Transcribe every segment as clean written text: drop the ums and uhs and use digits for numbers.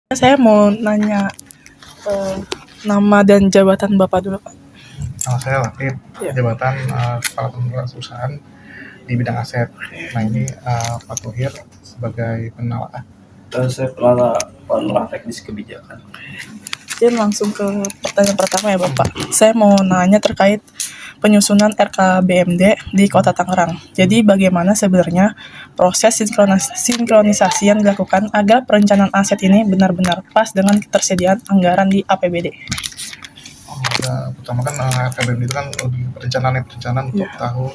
Saya mau nanya nama dan jabatan Bapak dulu, Pak. Nama saya Latif, Ya. jabatan Kepala Pengelola Perusahaan di bidang aset. Nah ini Pak Thohir sebagai penelaah. Saya penelaah teknis kebijakan. Jadi langsung ke pertanyaan pertama ya Bapak. Saya mau nanya terkait penyusunan RKBMD di Kota Tangerang. Jadi bagaimana sebenarnya proses sinkronisasi yang dilakukan agar perencanaan aset ini benar-benar pas dengan ketersediaan anggaran di APBD? Pertama kan RKBMD itu kan perencanaan untuk tahun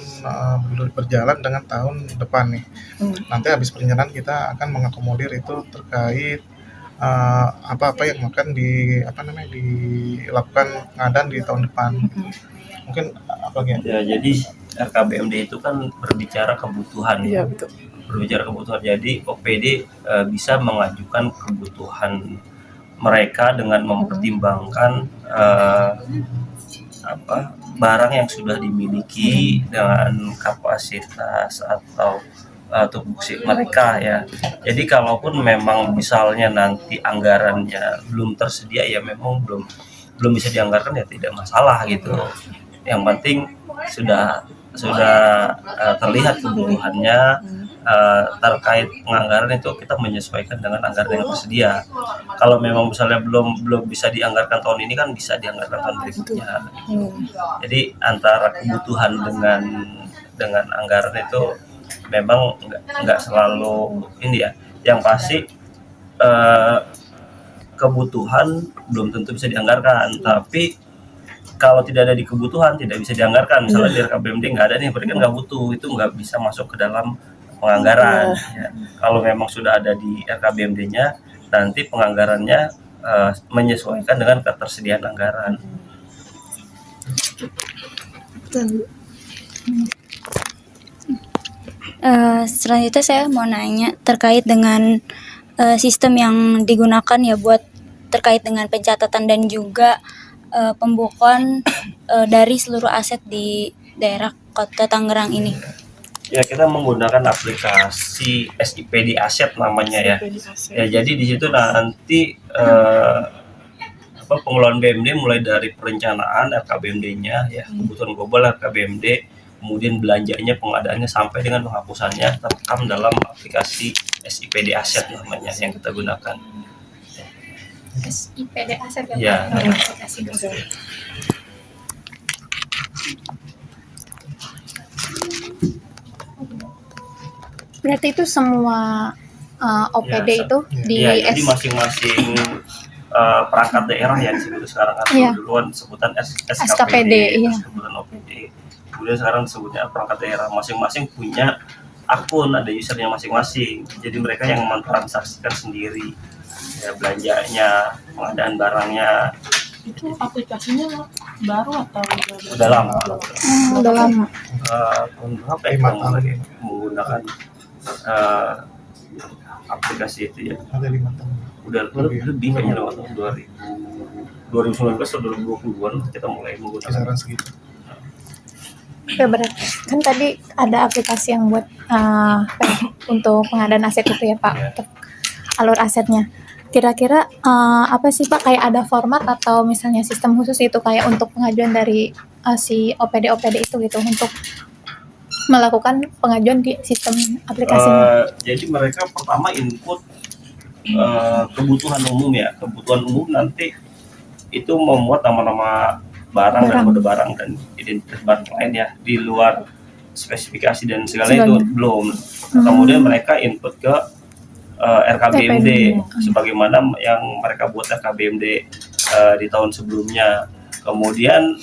berjalan dengan tahun depan nih. Nanti habis perencanaan kita akan mengakomodir itu terkait apa-apa yang akan dilakukan pengadaan di tahun depan. Mungkin apa lagi ya? Jadi RKBMD itu kan berbicara kebutuhan. Iya, betul. Berbicara kebutuhan. Jadi OPD bisa mengajukan kebutuhan mereka dengan mempertimbangkan barang yang sudah dimiliki dengan kapasitas atau tupoksi mereka ya. Jadi kalaupun memang misalnya nanti anggarannya belum tersedia ya memang belum bisa dianggarkan ya tidak masalah gitu. Yang penting sudah terlihat kebutuhannya. Terkait penganggaran itu kita menyesuaikan dengan anggaran yang tersedia. Kalau memang misalnya belum bisa dianggarkan tahun ini kan bisa dianggarkan tahun berikutnya. Jadi antara kebutuhan dengan anggaran itu memang nggak selalu ini ya. Yang pasti kebutuhan belum tentu bisa dianggarkan, tapi kalau tidak ada di kebutuhan tidak bisa dianggarkan. Misalnya di RKBMD nggak ada nih, berarti kan nggak butuh, itu nggak bisa masuk ke dalam penganggaran. Ya. Kalau memang sudah ada di RKBMD-nya, nanti penganggarannya menyesuaikan dengan ketersediaan anggaran. Selanjutnya saya mau nanya terkait dengan sistem yang digunakan ya buat terkait dengan pencatatan dan juga pembukuan dari seluruh aset di daerah Kota Tangerang ini. Ya, kita menggunakan aplikasi SIPD Aset namanya ya. Ya, jadi di situ nanti pengelolaan BMD mulai dari perencanaan RKBMD-nya ya, kebutuhan global RKBMD, kemudian belanjanya, pengadaannya sampai dengan penghapusannya terekam dalam aplikasi SIPD Aset namanya yang kita gunakan. SIPD Aset ya. Berarti itu semua OPD ya, itu di jadi masing-masing perangkat daerah yang disebut sekarang kan duluan sebutan SKPD, sebutan OPD. Kemudian sekarang disebutnya perangkat daerah, masing-masing punya akun, ada usernya masing-masing. Jadi mereka yang mentransaksikan sendiri ya, belanjanya, pengadaan barangnya. Itu aplikasinya baru atau udah lama? Udah lama. Berapa ya menggunakan aplikasi itu ya? Ada 5 tahun. Udah lebih kayaknya lewat tahun 2019 atau 2020-an kita mulai menggunakan. Kisaran segitu. Ya berarti kan tadi ada aplikasi yang buat untuk pengadaan aset itu ya Pak, untuk alur asetnya. Kira-kira apa sih Pak, kayak ada format atau misalnya sistem khusus itu kayak untuk pengajuan dari si OPD itu gitu untuk melakukan pengajuan di sistem aplikasinya? Jadi mereka pertama input kebutuhan umum ya. Kebutuhan umum nanti itu memuat nama-nama barang dan kode barang dan identitas barang lain ya, di luar spesifikasi dan segala itu belum. Kemudian mereka input ke RKBMD sebagaimana yang mereka buat RKBMD di tahun sebelumnya. Kemudian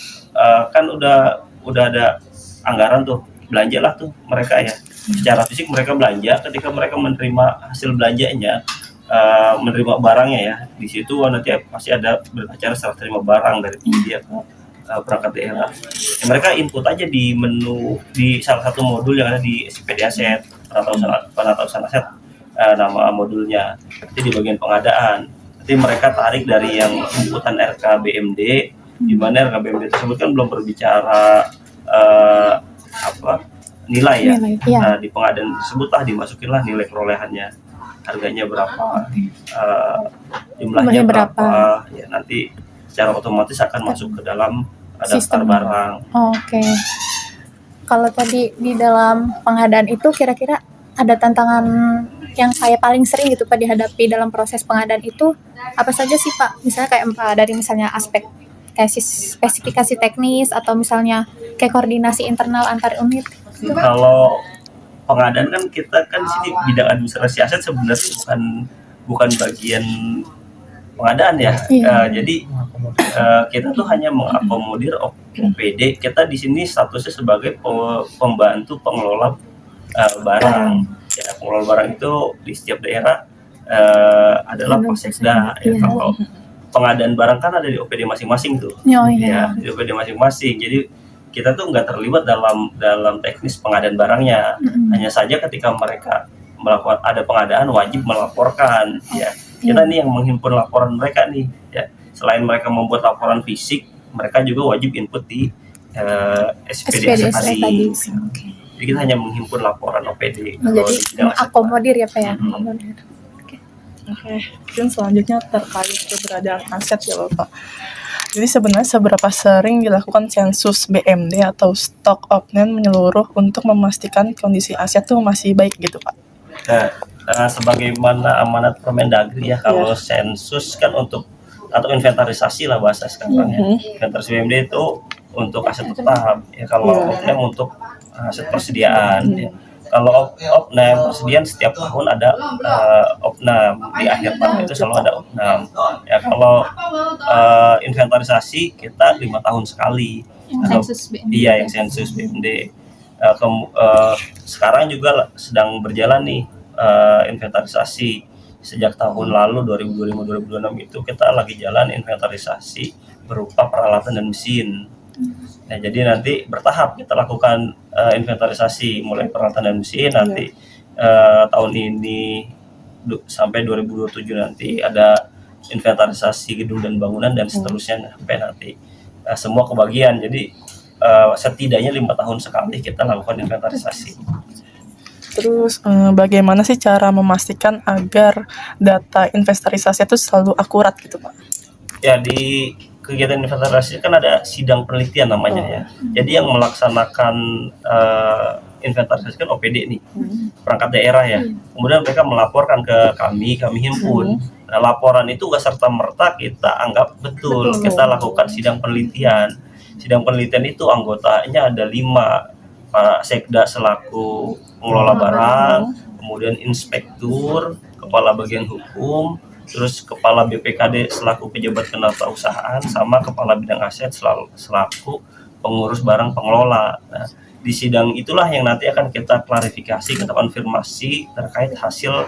kan udah ada anggaran tuh, belanja lah tuh mereka ya. Secara fisik mereka belanja, ketika mereka menerima hasil belanjanya, menerima barangnya ya, di situ nanti pasti ada acara serah terima barang dari dia ke perangkat daerah. Ya, mereka input aja di menu di salah satu modul yang ada di SIPD Aset, penatausan aset, nama modulnya. Nanti di bagian pengadaan, nanti mereka tarik dari yang inputan RKBMD, di mana RKBMD tersebut kan belum berbicara nilai ya. Nah, di pengadaan tersebutlah dimasukinlah nilai perolehannya, harganya berapa, jumlahnya Berapa? berapa, ya nanti secara otomatis akan masuk ke dalam daftar Sistem. barang. Oke. Kalau tadi di dalam pengadaan itu kira-kira ada tantangan yang kayak paling sering gitu Pak dihadapi dalam proses pengadaan itu apa saja sih Pak? Misalnya kayak dari misalnya aspek kayak spesifikasi teknis atau misalnya kayak koordinasi internal antar unit. Gitu, Pak? Kalau pengadaan kan kita kan di sini bidang administrasi aset sebenarnya bukan bagian pengadaan ya. Iya. Jadi mengakomodir. kita tuh hanya mengakomodir OPD. Kita di sini statusnya sebagai pembantu pengelola barang. Ya, pengelola barang itu di setiap daerah adalah Possekda. Ya, Iya. kalau pengadaan barang kan ada di OPD masing-masing tuh. Oh Ya, iya. di OPD masing-masing. Jadi kita tuh nggak terlibat dalam teknis pengadaan barangnya. Mm-mm. Hanya saja ketika mereka melakukan ada pengadaan wajib melaporkan. Ya, kita nih yang menghimpun laporan mereka nih. Ya, selain mereka membuat laporan fisik, mereka juga wajib input di SPD SPD aset tadi. tadi. Oke. Jadi kita hanya menghimpun laporan OPD. Jadi Kalau di bidang aset. mengakomodir ya Pak ya. Mm-mm. Akomodir. Oke, mungkin selanjutnya terkait keberadaan aset ya Bapak. Jadi sebenarnya seberapa sering dilakukan sensus BMD atau stock option menyeluruh untuk memastikan kondisi aset itu masih baik gitu Pak? Sebagaimana amanat Permendagri ya, kalau sensus kan untuk atau inventarisasi lah bahasa sekarang ya. Inventarisasi BMD itu untuk aset tetap ya, kalau opnam untuk aset persediaan ya. Kalau opnam persediaan setiap tahun ada opnam, di akhir tahun itu selalu ada opnam ya. Kalau inventarisasi kita 5 tahun sekali. Yang sensus BMD. Iya, yang sensus BMD. Sekarang juga sedang berjalan nih inventarisasi. Sejak tahun lalu 2025-2026 itu kita lagi jalan inventarisasi berupa peralatan dan mesin. Nah, jadi nanti bertahap kita lakukan inventarisasi mulai peralatan dan mesin. Nanti tahun ini sampai 2027 nanti ada inventarisasi gedung dan bangunan dan seterusnya sampai nanti semua kebagian. Jadi setidaknya 5 tahun sekali kita lakukan inventarisasi. Terus bagaimana sih cara memastikan agar data inventarisasi itu selalu akurat gitu Pak? Ya, di kegiatan inventarisasi kan ada sidang penelitian namanya ya. Jadi yang melaksanakan inventarisasi kan OPD nih, perangkat daerah ya. Kemudian mereka melaporkan ke kami himpun. Nah, laporan itu gak serta-merta kita anggap betul. Kita lakukan sidang penelitian. Sidang penelitian itu anggotanya ada 5. Pak Sekda selaku pengelola barang, kemudian inspektur, kepala bagian hukum, terus kepala BPKD selaku pejabat penatausahaan, sama kepala bidang aset selaku pengurus barang pengelola. Nah, di sidang itulah yang nanti akan kita klarifikasi, kita konfirmasi terkait hasil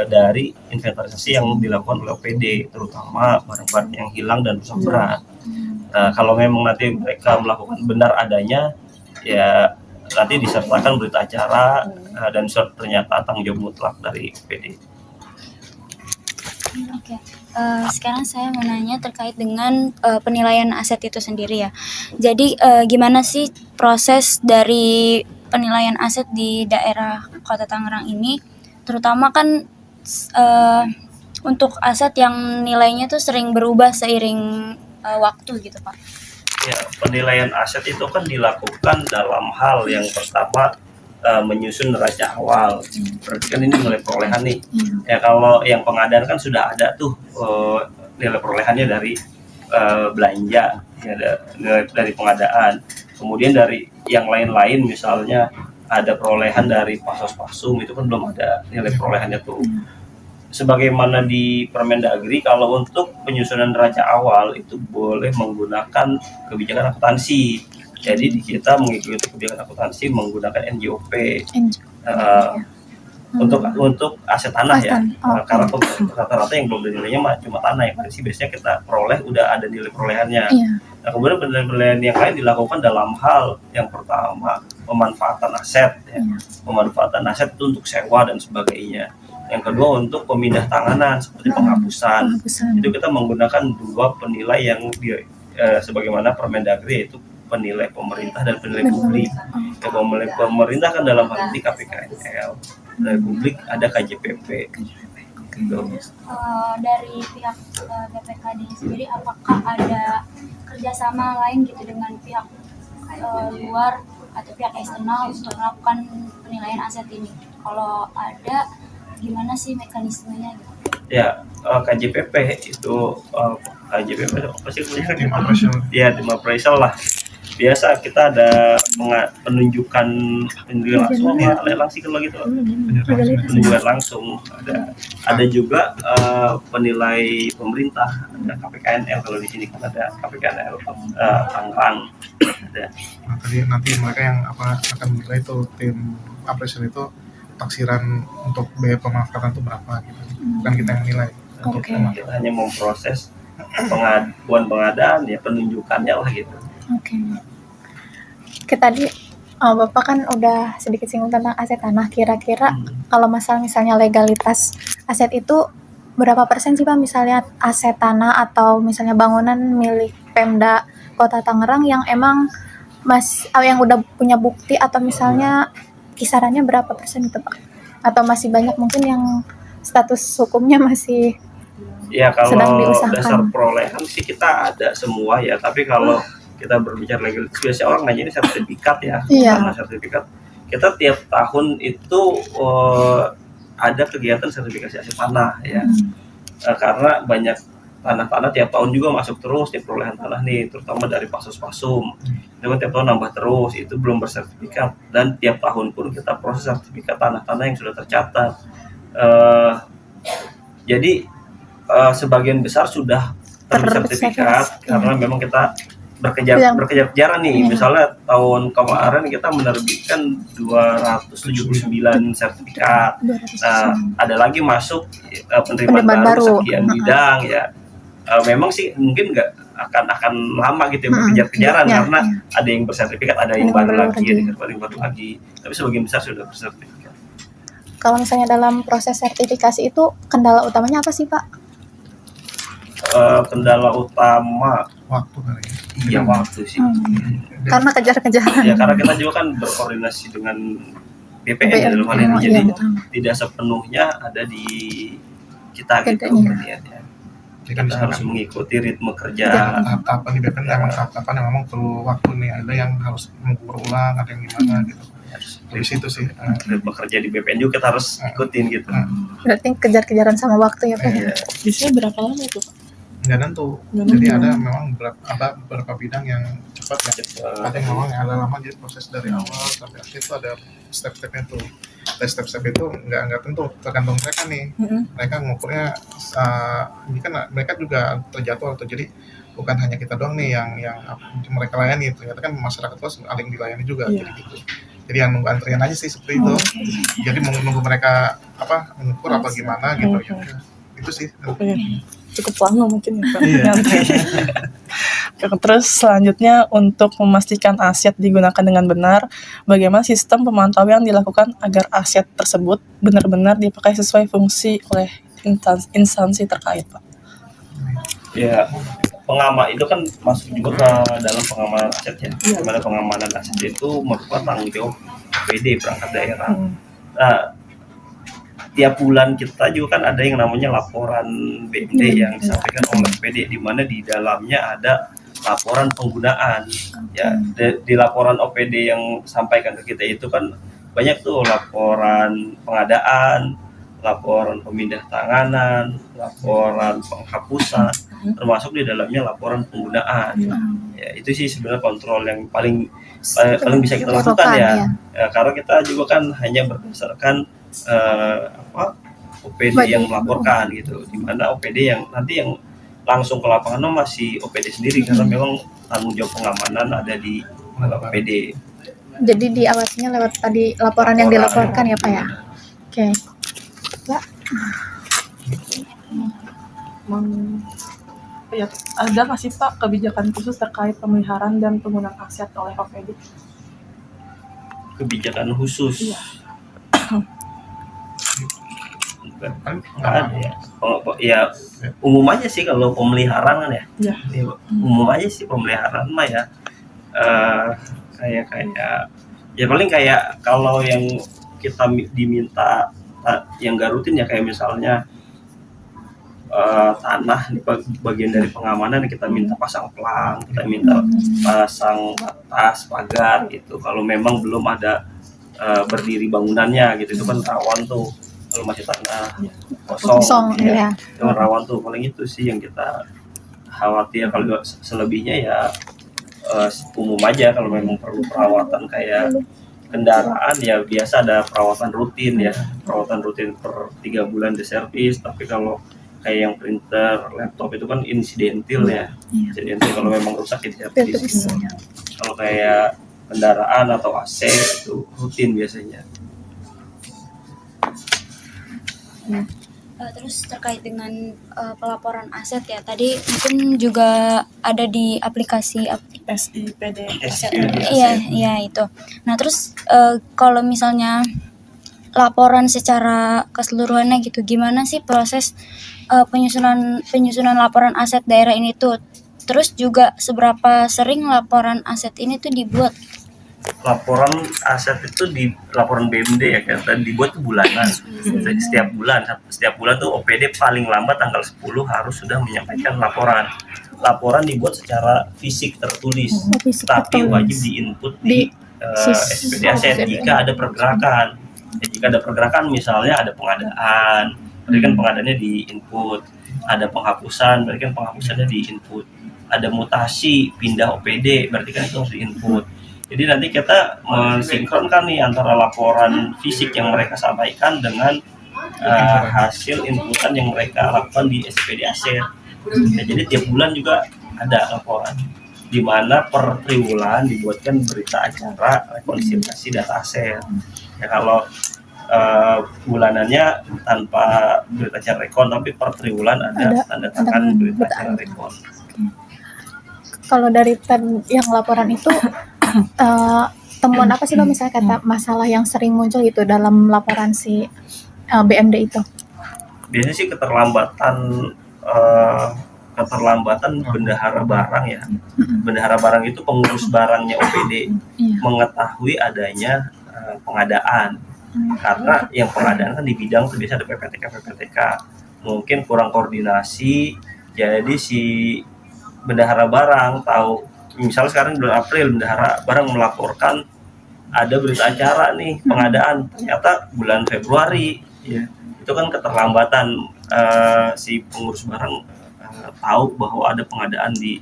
dari inventarisasi yang dilakukan oleh OPD, terutama barang-barang yang hilang dan rusak berat. Nah, kalau memang nanti mereka melakukan benar adanya, ya nanti disertakan berita acara dan surat pernyataan tanggung jawab mutlak dari OPD. Oke, sekarang saya mau nanya terkait dengan penilaian aset itu sendiri ya. Jadi gimana sih proses dari penilaian aset di daerah Kota Tangerang ini? Terutama kan untuk aset yang nilainya tuh sering berubah seiring waktu gitu Pak. Ya, penilaian aset itu kan dilakukan dalam hal yang pertama menyusun neraca awal. Berarti kan ini nilai perolehan nih. Ya, kalau yang pengadaan kan sudah ada tuh nilai perolehannya dari belanja ya, dari pengadaan. Kemudian dari yang lain-lain misalnya ada perolehan dari pasos-pasum, itu kan belum ada nilai perolehannya tuh. Sebagaimana di Permendagri, kalau untuk penyusunan neraca awal itu boleh menggunakan kebijakan akuntansi. Jadi kita mengikuti kebijakan akuntansi menggunakan NJOP untuk aset tanah ya. Karena rata-rata yang belum ada nilainya cuma tanah ya. Sih biasanya kita peroleh udah ada nilai perolehannya. Nah, kemudian penilaian yang lain dilakukan dalam hal yang pertama pemanfaatan aset ya. Pemanfaatan aset itu untuk sewa dan sebagainya. Yang kedua untuk pemindah tanganan seperti penghapusan. Itu kita menggunakan 2 penilai yang sebagaimana Permendagri, yaitu penilai pemerintah dan penilai publik. Ya, pemerintah kan dalam hal ini KPKNL, dari publik ada KJPP. gitu. Dari pihak BPKD sendiri, apakah ada kerjasama lain gitu dengan pihak luar atau pihak eksternal untuk melakukan penilaian aset ini? Kalau ada, gimana sih mekanismenya gitu? Ya, KJPP itu KJPP itu apa sih kebanyakan? Tim operasional. Ya, tim operasional lah. Biasa kita ada penunjukan langsung, lelang sih kalau gitu. Penunjukan langsung. Ada juga penilai pemerintah, ada KPKNL, kalau di sini kan ada KPKNL Tangerang. Ada. Nah, nanti mereka yang akan menilai itu tim operation itu taksiran untuk biaya pemanfaatan itu berapa gitu. Bukan kita yang menilai. Oke. Kita hanya memproses pengadaan ya, penunjukannya lah gitu. Oke. Oke, tadi Bapak kan udah sedikit singgung tentang aset tanah. Kira-kira kalau misalnya legalitas aset itu berapa persen sih Pak, misalnya aset tanah atau misalnya bangunan milik Pemda Kota Tangerang yang emang yang udah punya bukti, atau misalnya kisarannya berapa persen itu Pak? Atau masih banyak mungkin yang status hukumnya masih Ya, sedang kalau diusahakan. dasar perolehan sih kita ada semua ya, tapi kalau kita berbicara legalitas, biasanya orang nanya ini sertifikat ya. Iya. Karena sertifikat kita tiap tahun itu ada kegiatan sertifikasi aset tanah ya. Karena banyak tanah-tanah tiap tahun juga masuk terus di perolehan tanah nih, terutama dari Pasus-Pasum. Itu kan tiap tahun nambah terus, itu belum bersertifikat, dan tiap tahun pun kita proses sertifikat tanah-tanah yang sudah tercatat. Jadi sebagian besar sudah tersertifikat karena memang kita berkejar-kejaran nih. Misalnya tahun kemarin kita menerbitkan 279 sertifikat. Nah, ada lagi masuk penerimaan baru sekian bidang ya. Memang sih mungkin nggak akan lama gitu ya, berkejar-kejaran karena ada yang bersertifikat, ada yang baru lagi, ada yang baru lagi. Tapi sebagian besar sudah bersertifikat. Kalau misalnya dalam proses sertifikasi itu kendala utamanya apa sih Pak? Kendala utama Waktu kali ya. ya waktu sih. Karena kejar-kejaran. Ya karena kita juga kan berkoordinasi dengan BPN dalam hal ini, jadi tidak sepenuhnya ada di kita gitu pengertiannya. Jadi kan Kita harus mengikuti ritme kerja. tahap-tahapan di BPN memang tahap-tahapan yang memang perlu waktu nih. Ada yang harus mengukur ulang, ada yang gimana gitu. Dari situ sih. Ritme kerja di BPN juga kita harus ikutin gitu. Berarti kejar-kejaran sama waktu ya Pak? Iya. Biasanya berapa lama itu Pak? Nggak tentu. Jadi ada memang beberapa bidang yang cepat ya. Ada yang memang ada lama, jadi proses dari awal sampai akhir itu ada step-stepnya tuh. Dan step-step itu nggak tentu, tergantung mereka nih. Mereka ngukurnya ini kan mereka juga terjadwal tuh. Jadi bukan hanya kita doang nih yang mereka layani, ternyata kan masyarakat luas ada yang dilayani juga. Jadi gitu. Jadi yang nunggu antrian aja sih seperti itu. Jadi nunggu mereka mengukur apa gimana gitu ya. Itu sih. Cukup lama mungkin ya Pak. Terus selanjutnya, untuk memastikan aset digunakan dengan benar, bagaimana sistem pemantauan yang dilakukan agar aset tersebut benar-benar dipakai sesuai fungsi oleh instansi terkait Pak? Ya, pengaman itu kan masuk juga ke dalam pengamanan aset ya. Dimana pengamanan aset itu merupakan tanggung jawab PD perangkat daerah. Nah, tiap bulan kita juga kan ada yang namanya laporan BMD yang disampaikan oleh PD, di mana di dalamnya ada laporan penggunaan. Ya, di laporan OPD yang sampaikan ke kita itu kan banyak tuh laporan pengadaan, laporan pemindah tanganan, laporan penghapusan, termasuk di dalamnya laporan penggunaan. Ya, itu sih sebenarnya kontrol yang paling bisa kita lakukan ya. Karena kita juga kan hanya berdasarkan OPD yang melaporkan gitu, dimana OPD yang nanti yang langsung ke lapangan masih OPD sendiri, karena memang tanggung jawab pengamanan ada di OPD. Jadi diawasinya lewat tadi laporan yang dilaporkan ya Pak ya. Oke. Pak. Ya, ada nggak sih Pak kebijakan khusus terkait pemeliharaan dan penggunaan aset oleh OPD? Kebijakan khusus? Iya. Nggak ada ya. Ya umum aja sih kalau pemeliharaan kan ya. Iya. Umum aja sih pemeliharaan mah ya. Kayak ya paling kayak kalau yang kita diminta yang nggak rutin ya, kayak misalnya tanah di bagian dari pengamanan kita minta pasang pelang, kita minta pasang batas, pagar gitu. Kalau memang belum ada berdiri bangunannya gitu, itu kan rawan tuh kalau masih tanah kosong, Kosong, ya. itu rawan tuh. Paling itu sih yang kita khawatir. Kalau selebihnya ya umum aja. Kalau memang perlu perawatan kayak kendaraan ya biasa ada perawatan rutin ya, perawatan rutin per 3 bulan diservis. Tapi kalau kayak yang printer, laptop itu kan insidentil ya, insidentil kalau memang rusak ya diservis. Kalau kayak kendaraan atau AC itu rutin biasanya. Terus terkait dengan pelaporan aset ya, tadi mungkin juga ada di aplikasi SIPD iya itu. Nah terus kalau misalnya laporan secara keseluruhannya gitu, gimana sih proses penyusunan laporan aset daerah ini tuh? Terus juga seberapa sering laporan aset ini tuh dibuat? Laporan aset itu di laporan BMD ya kan, dan dibuat tuh bulanan. Setiap bulan tuh OPD paling lambat tanggal 10 harus sudah menyampaikan laporan. Laporan dibuat secara fisik tertulis, tapi wajib diinput di SPD aset jika ada pergerakan. Jika ada pergerakan, misalnya ada pengadaan, berarti kan pengadaannya di-input. Ada penghapusan, berarti kan penghapusannya di-input. Ada mutasi, pindah OPD, berarti kan itu harus di-input. Jadi nanti kita mensinkronkan nih antara laporan fisik yang mereka sampaikan dengan hasil inputan yang mereka lakukan di SPD aset. Ya, jadi tiap bulan juga ada laporan, di mana per triwulan dibuatkan berita acara rekonsiliasi data aset. Ya, kalau bulanannya tanpa berita acara rekon, tapi per triwulan ada tanda tangan berita acara rekon. Kalau dari yang laporan itu temuan apa sih Pak, misalnya kata masalah yang sering muncul gitu dalam laporan si BMD itu? Biasanya sih keterlambatan bendahara barang ya. Bendahara barang itu pengurus barangnya OPD mengetahui adanya pengadaan. Karena yang pengadaan kan di bidang itu biasa ada PPTK, mungkin kurang koordinasi, jadi si bendahara barang tahu, misalnya sekarang bulan April bendahara barang melaporkan ada berita acara nih pengadaan, ternyata bulan Februari ya, itu kan keterlambatan si pengurus barang tahu bahwa ada pengadaan di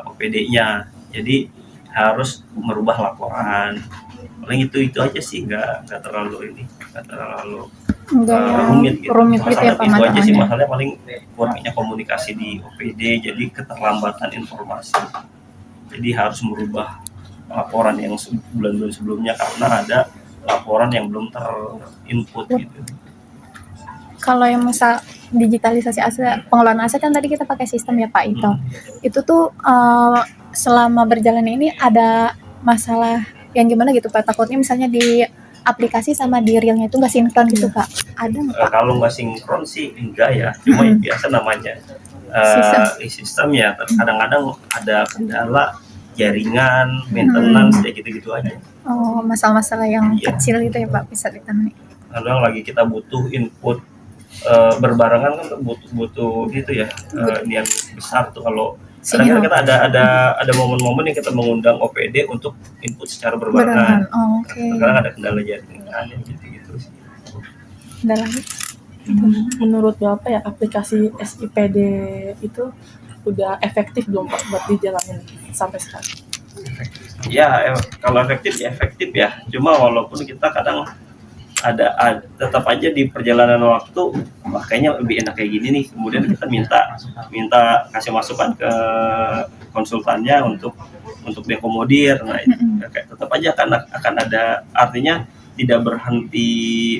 OPD-nya, jadi harus merubah laporan. Paling itu aja sih, nggak terlalu rumit gitu. Ya, itu aja sih masalahnya, paling kurangnya komunikasi di OPD, jadi keterlambatan informasi. Jadi harus merubah laporan yang bulan-bulan sebelumnya karena ada laporan yang belum terinput gitu. Kalau yang misal digitalisasi aset, pengelolaan aset kan tadi kita pakai sistem ya Pak itu. Itu tuh selama berjalan ini ada masalah yang gimana gitu Pak? Takutnya misalnya di aplikasi sama di realnya itu nggak sinkron gitu Pak? Ada nggak Pak? Kalau nggak sinkron sih enggak ya, cuma yang biasa namanya sistem ya. Kadang-kadang ada kendala jaringan, maintenance, kayak gitu-gitu aja. Oh, masalah-masalah yang kecil gitu ya Pak, bisa ditangani. Kadang lagi kita butuh input berbarengan kan butuh gitu ya, yang besar tuh. Kalau kadang-kadang kita ada momen-momen yang kita mengundang OPD untuk input secara berbarengan. Kadang ada kendala jaringan yang gitu-gitu sih. Ada lagi? Menurut Bapak ya, aplikasi SIPD itu udah efektif belum Pak buat dijalanin sampai sekarang? Ya, kalau efektif ya efektif ya. Cuma walaupun kita kadang ada tetap aja di perjalanan waktu, kayaknya lebih enak kayak gini nih. Kemudian kita minta kasih masukan ke konsultannya untuk diakomodir. Nah, tetap aja akan ada, artinya tidak berhenti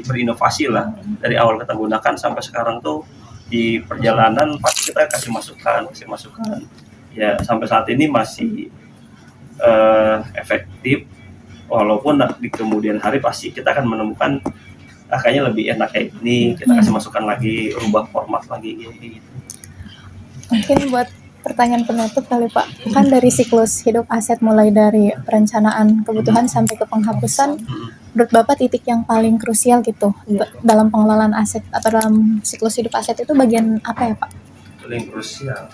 berinovasi lah. Dari awal kita gunakan sampai sekarang tuh di perjalanan pasti kita kasih masukan. Ya sampai saat ini masih efektif. Walaupun di kemudian hari pasti kita akan menemukan kayaknya lebih enak kayak gini, kita kasih masukan lagi, rubah format lagi gitu. Mungkin buat pertanyaan penutup kali Pak, kan dari siklus hidup aset mulai dari perencanaan kebutuhan sampai ke penghapusan, menurut Bapak titik yang paling krusial gitu dalam pengelolaan aset atau dalam siklus hidup aset itu bagian apa ya Pak? Paling krusial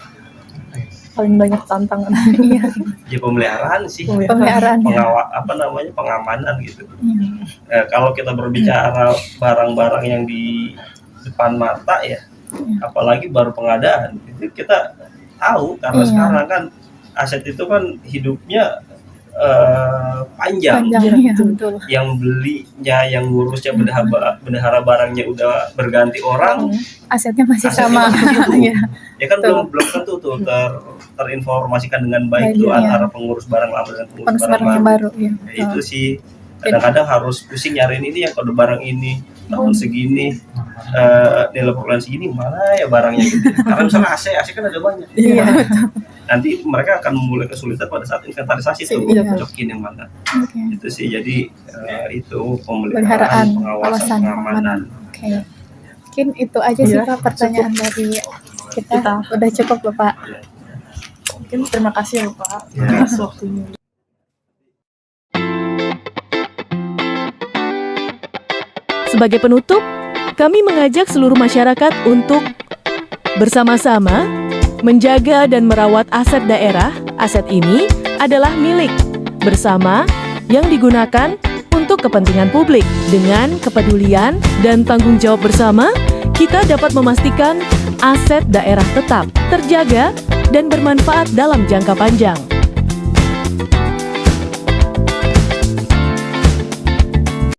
Paling banyak tantangan. Iya, ya pemeliharaan sih, pemeliharaan. pengamanan gitu. Kalau kita berbicara barang-barang yang di depan mata ya, apalagi baru pengadaan, itu kita tahu karena Iya. sekarang kan aset itu kan hidupnya panjang. Panjang, iya, betul. Yang belinya, yang ngurusnya, bendahara barangnya udah berganti orang, Asetnya masih asetnya sama. masih gitu. Iya. Ya kan Betul. belum tentu tuh terinformasikan dengan baik Baik, tuh iya. antara pengurus barang lama dan pengurus Pengurus barang barang yang baru. baru, ya. Ya, itu sih kadang-kadang harus pusing nyariin ini ya, kalau barang ini tahun segini nilai perkuliahan segini, mana ya barangnya gitu. Karena misalnya AC kan ada banyak. Iya. Nanti mereka akan mulai kesulitan pada saat inventarisasi tuh, Iya. cocokin yang mana. Oke. Itu sih, jadi itu Pemeliharaan, pemeliharaan, pengawasan, pengamanan. Oke. Mungkin itu aja sih Iya, Pak pertanyaan dari kita. Udah cukup Bapak. Mungkin terima kasih ya Pak Ya. atas waktunya. Sebagai penutup, kami mengajak seluruh masyarakat untuk bersama-sama menjaga dan merawat aset daerah. Aset ini adalah milik bersama yang digunakan untuk kepentingan publik. Dengan kepedulian dan tanggung jawab bersama, kita dapat memastikan aset daerah tetap terjaga dan bermanfaat dalam jangka panjang.